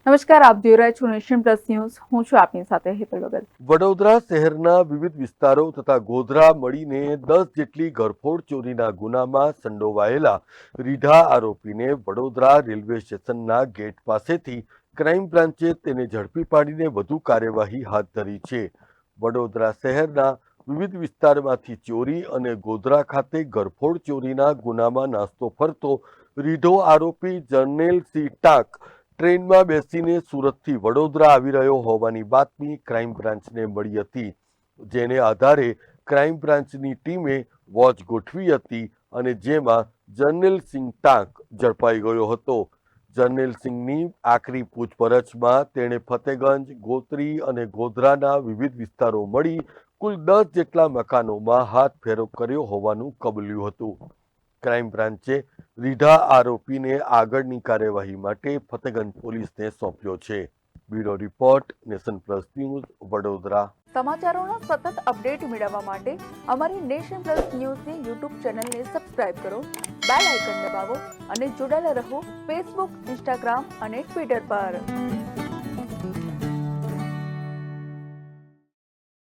નમસ્કાર, આપ જોઈ રહ્યા છો નેશન પ્લસ ન્યૂઝ. હું છું આપની સાથે હેતલ વગર. વડોદરા શહેરના વિવિધ વિસ્તારો તથા ગોધરા મળીને 10 જેટલી ઘરફોડ ચોરીના ગુનામાં સંડોવાયેલા રીઢા આરોપીને વડોદરા રેલવે સ્ટેશનના ગેટ પાસેથી ક્રાઇમ બ્રાન્ચે તેને ઝડપી પાડીને વધુ કાર્યવાહી હાથ ધરી છે. વડોદરા શહેરના વિવિધ વિસ્તારમાંથી ચોરી અને ગોધરા ખાતે ઘરફોડ ચોરીના ગુનામાં નાસ્તો ફરતો રીઢો આરોપી જર્નેલ સિંહ ટાંક ટ્રેનમાં બેસીને સુરતથી વડોદરા આવી રહ્યો હોવાની બાતમી ક્રાઇમ બ્રાન્ચને મળી હતી, જેને આધારે ક્રાઇમ બ્રાન્ચની ટીમે વોચ ગોઠવી હતી અને જેમાં જર્નેલ સિંહ ટાંક ઝડપાઈ ગયો હતો. જર્નેલ સિંહની આખરી પૂછપરછમાં તેણે ફતેગંજ, ગોત્રી અને ગોધરાના વિવિધ વિસ્તારો મળી કુલ 10 જેટલા મકાનોમાં હાથ ફેરો કર્યો હોવાનું કબૂલ્યું હતું. ક્રાઇમ બ્રાન્ચે રીઢા આરોપીને આગળની કાર્યવાહી માટે ફતેગંજ પોલીસને સોંપ્યો છે. Bureau report, Nation Plus News, Vadodara. સમાચારોનો સતત અપડેટ મેળવવા માટે અમારી નેશન પ્લસ ન્યૂઝની યુટ્યુબ ચેનલને સબસ્ક્રાઇબ કરો, બેલ આઇકન દબાવો અને જોડાયેલા રહો ફેસબુક, ઇન્સ્ટાગ્રામ અને ટ્વિટર પર.